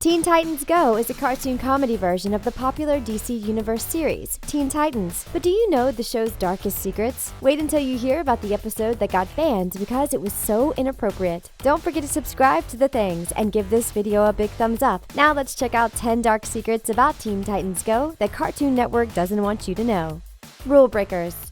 Teen Titans Go is a cartoon comedy version of the popular DC Universe series, Teen Titans. But do you know the show's darkest secrets? Wait until you hear about the episode that got banned because it was so inappropriate. Don't forget to subscribe to The Things and give this video a big thumbs up. Now let's check out 10 dark secrets about Teen Titans Go that Cartoon Network doesn't want you to know. Rule breakers.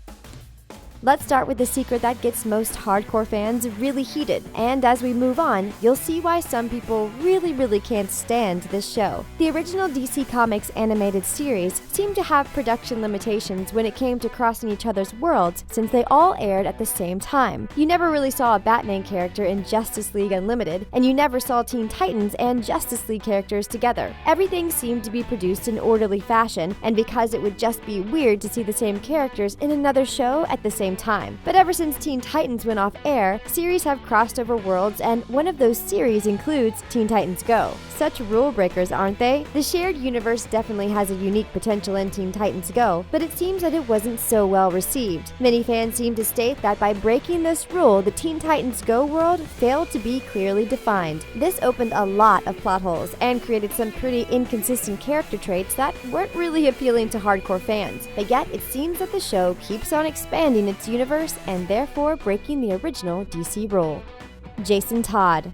Let's start with the secret that gets most hardcore fans really heated, and as we move on, you'll see why some people really can't stand this show. The original DC Comics animated series seemed to have production limitations when it came to crossing each other's worlds since they all aired at the same time. You never really saw a Batman character in Justice League Unlimited, and you never saw Teen Titans and Justice League characters together. Everything seemed to be produced in orderly fashion, and because it would just be weird to see the same characters in another show at the same time. But ever since Teen Titans went off air, series have crossed over worlds, and one of those series includes Teen Titans Go. Such rule breakers, aren't they? The shared universe definitely has a unique potential in Teen Titans Go, but it seems that it wasn't so well received. Many fans seem to state that by breaking this rule, the Teen Titans Go world failed to be clearly defined. This opened a lot of plot holes and created some pretty inconsistent character traits that weren't really appealing to hardcore fans. But yet, it seems that the show keeps on expanding its universe and therefore breaking the original DC rule. Jason Todd.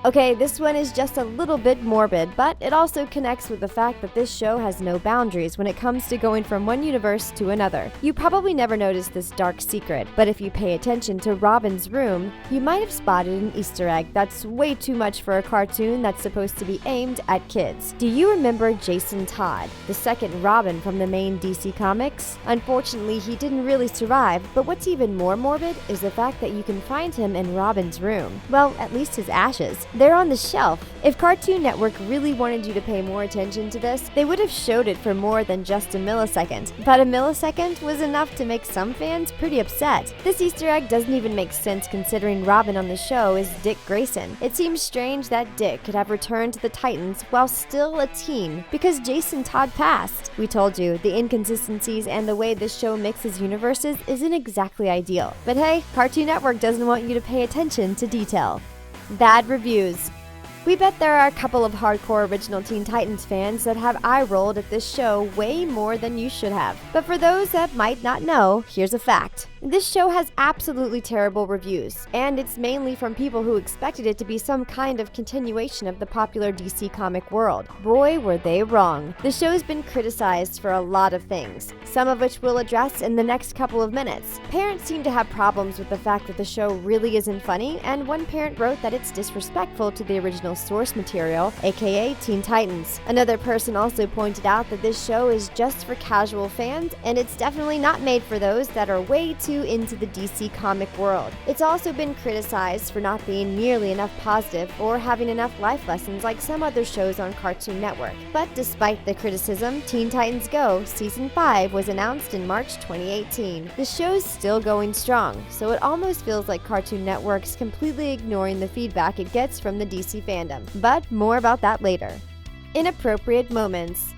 Okay, this one is just a little bit morbid, but it also connects with the fact that this show has no boundaries when it comes to going from one universe to another. You probably never noticed this dark secret, but if you pay attention to Robin's room, you might have spotted an Easter egg that's way too much for a cartoon that's supposed to be aimed at kids. Do you remember Jason Todd, the second Robin from the main DC Comics? Unfortunately, he didn't really survive, but what's even more morbid is the fact that you can find him in Robin's room. Well, at least his ashes. They're on the shelf. If Cartoon Network really wanted you to pay more attention to this, they would have showed it for more than just a millisecond. But a millisecond was enough to make some fans pretty upset. This Easter egg doesn't even make sense considering Robin on the show is Dick Grayson. It seems strange that Dick could have returned to the Titans while still a teen because Jason Todd passed. We told you, the inconsistencies and the way this show mixes universes isn't exactly ideal. But hey, Cartoon Network doesn't want you to pay attention to detail. Bad reviews. We bet there are a couple of hardcore original Teen Titans fans that have eye-rolled at this show way more than you should have. But for those that might not know, here's a fact. This show has absolutely terrible reviews, and it's mainly from people who expected it to be some kind of continuation of the popular DC comic world. Boy, were they wrong. The show's been criticized for a lot of things, some of which we'll address in the next couple of minutes. Parents seem to have problems with the fact that the show really isn't funny, and one parent wrote that it's disrespectful to the original source material, aka Teen Titans. Another person also pointed out that this show is just for casual fans, and it's definitely not made for those that are way too into the DC comic world. It's also been criticized for not being nearly enough positive or having enough life lessons like some other shows on Cartoon Network. But despite the criticism, Teen Titans Go Season 5 was announced in March 2018. The show's still going strong, so it almost feels like Cartoon Network's completely ignoring the feedback it gets from the DC fandom. But more about that later. Inappropriate moments.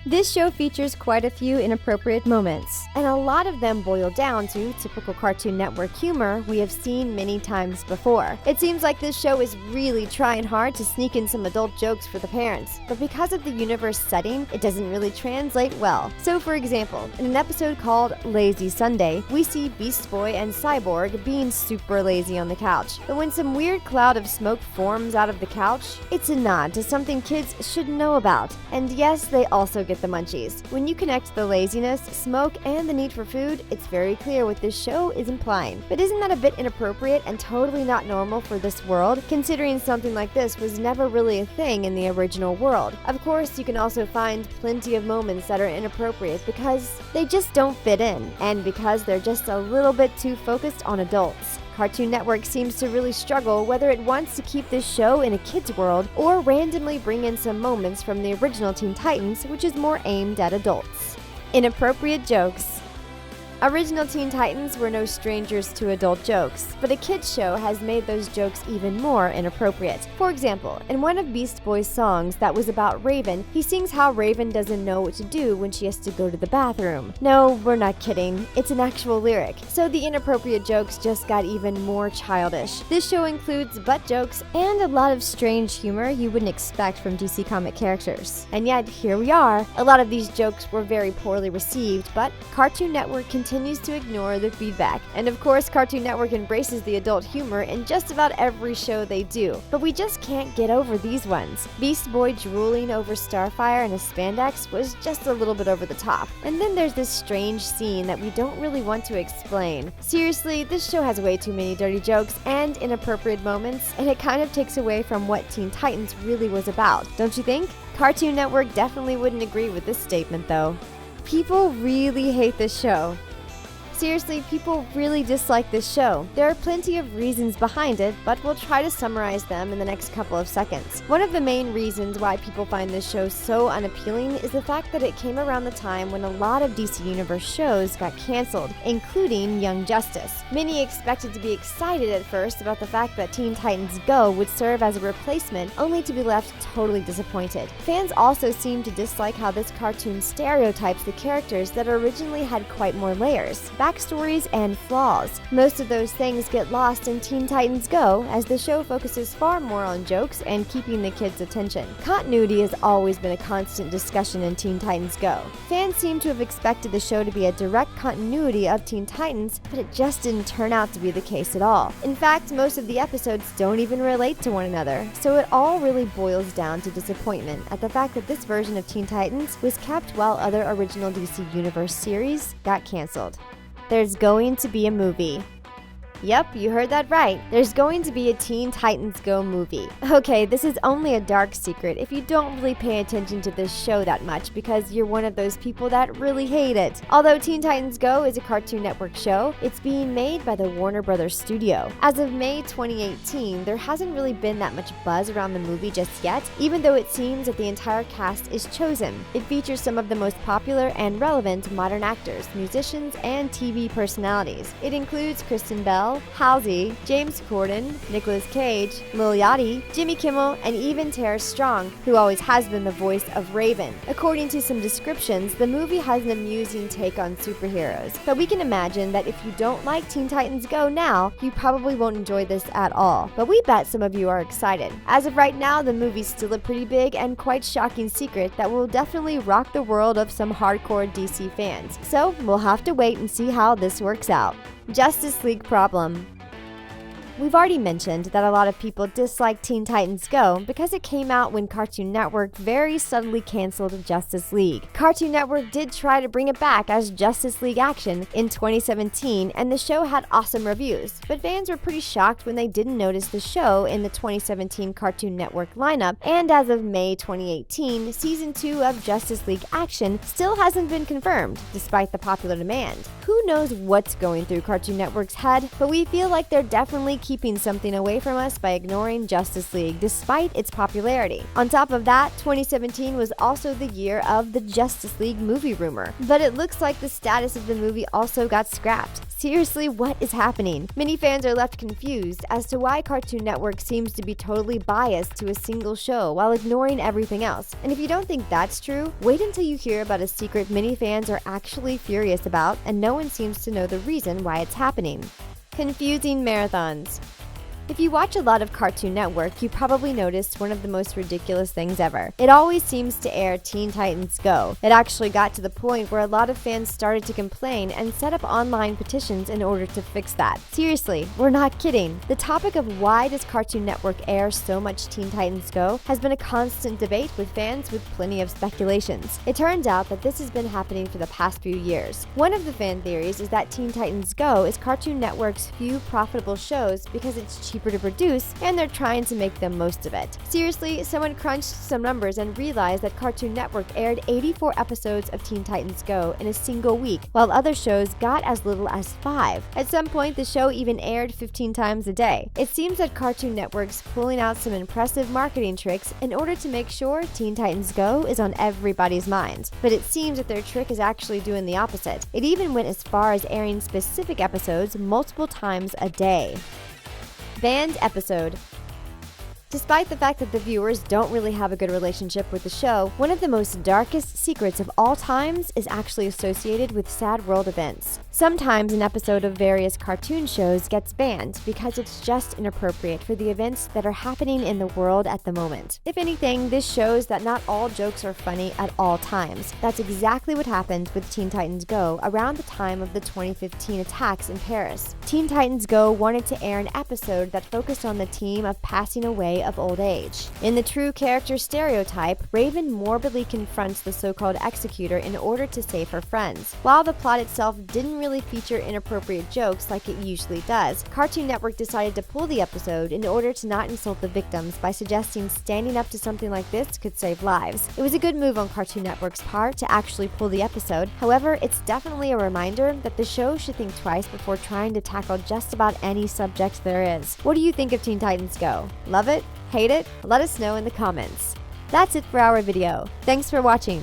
This show features quite a few inappropriate moments, and a lot of them boil down to typical Cartoon Network humor we have seen many times before. It seems like this show is really trying hard to sneak in some adult jokes for the parents, but because of the universe setting, it doesn't really translate well. So for example, in an episode called Lazy Sunday, we see Beast Boy and Cyborg being super lazy on the couch, but when some weird cloud of smoke forms out of the couch, it's a nod to something kids should know about. And yes, they also get the munchies. When you connect the laziness, smoke, and the need for food, it's very clear what this show is implying. But isn't that a bit inappropriate and totally not normal for this world, considering something like this was never really a thing in the original world? Of course, you can also find plenty of moments that are inappropriate because they just don't fit in, and because they're just a little bit too focused on adults. Cartoon Network seems to really struggle whether it wants to keep this show in a kid's world or randomly bring in some moments from the original Teen Titans, which is more aimed at adults. Inappropriate jokes. Original Teen Titans were no strangers to adult jokes, but a kids show has made those jokes even more inappropriate. For example, in one of Beast Boy's songs that was about Raven, he sings how Raven doesn't know what to do when she has to go to the bathroom. No, we're not kidding. It's an actual lyric. So the inappropriate jokes just got even more childish. This show includes butt jokes and a lot of strange humor you wouldn't expect from DC comic characters. And yet, here we are. A lot of these jokes were very poorly received, but Cartoon Network continues to ignore the feedback. And of course, Cartoon Network embraces the adult humor in just about every show they do. But we just can't get over these ones. Beast Boy drooling over Starfire in a spandex was just a little bit over the top. And then there's this strange scene that we don't really want to explain. Seriously, this show has way too many dirty jokes and inappropriate moments, and it kind of takes away from what Teen Titans really was about, don't you think? Cartoon Network definitely wouldn't agree with this statement, though. People really hate this show. Seriously, people really dislike this show. There are plenty of reasons behind it, but we'll try to summarize them in the next couple of seconds. One of the main reasons why people find this show so unappealing is the fact that it came around the time when a lot of DC Universe shows got canceled, including Young Justice. Many expected to be excited at first about the fact that Teen Titans Go would serve as a replacement, only to be left totally disappointed. Fans also seem to dislike how this cartoon stereotypes the characters that originally had quite more layers, backstories, and flaws. Most of those things get lost in Teen Titans Go, as the show focuses far more on jokes and keeping the kids' attention. Continuity has always been a constant discussion in Teen Titans Go. Fans seem to have expected the show to be a direct continuity of Teen Titans, but it just didn't turn out to be the case at all. In fact, most of the episodes don't even relate to one another, so it all really boils down to disappointment at the fact that this version of Teen Titans was kept while other original DC Universe series got canceled. There's going to be a movie. Yep, you heard that right. There's going to be a Teen Titans Go movie. Okay, this is only a dark secret if you don't really pay attention to this show that much because you're one of those people that really hate it. Although Teen Titans Go is a Cartoon Network show, it's being made by the Warner Brothers studio. As of May 2018, there hasn't really been that much buzz around the movie just yet, even though it seems that the entire cast is chosen. It features some of the most popular and relevant modern actors, musicians, and TV personalities. It includes Kristen Bell, Halsey, James Corden, Nicolas Cage, Lil Yachty, Jimmy Kimmel, and even Tara Strong, who always has been the voice of Raven. According to some descriptions, the movie has an amusing take on superheroes, but we can imagine that if you don't like Teen Titans Go now, you probably won't enjoy this at all. But we bet some of you are excited. As of right now, the movie's still a pretty big and quite shocking secret that will definitely rock the world of some hardcore DC fans. So we'll have to wait and see how this works out. Justice League problem. We've already mentioned that a lot of people dislike Teen Titans Go because it came out when Cartoon Network very subtly canceled Justice League. Cartoon Network did try to bring it back as Justice League Action in 2017, and the show had awesome reviews, but fans were pretty shocked when they didn't notice the show in the 2017 Cartoon Network lineup, and as of May 2018, Season 2 of Justice League Action still hasn't been confirmed, despite the popular demand. Who knows what's going through Cartoon Network's head, but we feel like they're definitely keeping something away from us by ignoring Justice League despite its popularity. On top of that, 2017 was also the year of the Justice League movie rumor, but it looks like the status of the movie also got scrapped. Seriously, what is happening? Many fans are left confused as to why Cartoon Network seems to be totally biased to a single show while ignoring everything else. And if you don't think that's true, wait until you hear about a secret many fans are actually furious about, and no one seems to know the reason why it's happening. Confusing marathons. If you watch a lot of Cartoon Network, you probably noticed one of the most ridiculous things ever. It always seems to air Teen Titans Go. It actually got to the point where a lot of fans started to complain and set up online petitions in order to fix that. Seriously, we're not kidding. The topic of why does Cartoon Network air so much Teen Titans Go has been a constant debate with fans with plenty of speculations. It turns out that this has been happening for the past few years. One of the fan theories is that Teen Titans Go is Cartoon Network's few profitable shows because it's cheap cheaper to produce, and they're trying to make the most of it. Seriously, someone crunched some numbers and realized that Cartoon Network aired 84 episodes of Teen Titans Go in a single week, while other shows got as little as 5. At some point, the show even aired 15 times a day. It seems that Cartoon Network's pulling out some impressive marketing tricks in order to make sure Teen Titans Go is on everybody's mind. But it seems that their trick is actually doing the opposite. It even went as far as airing specific episodes multiple times a day. Banned episode. Despite the fact that the viewers don't really have a good relationship with the show, one of the most darkest secrets of all times is actually associated with sad world events. Sometimes an episode of various cartoon shows gets banned because it's just inappropriate for the events that are happening in the world at the moment. If anything, this shows that not all jokes are funny at all times. That's exactly what happened with Teen Titans Go around the time of the 2015 attacks in Paris. Teen Titans Go wanted to air an episode that focused on the team of passing away of old age. In the true character stereotype, Raven morbidly confronts the so-called executor in order to save her friends. While the plot itself didn't really feature inappropriate jokes like it usually does, Cartoon Network decided to pull the episode in order to not insult the victims by suggesting standing up to something like this could save lives. It was a good move on Cartoon Network's part to actually pull the episode. However, it's definitely a reminder that the show should think twice before trying to tackle just about any subject there is. What do you think of Teen Titans Go? Love it? Hate it? Let us know in the comments. That's it for our video. Thanks for watching.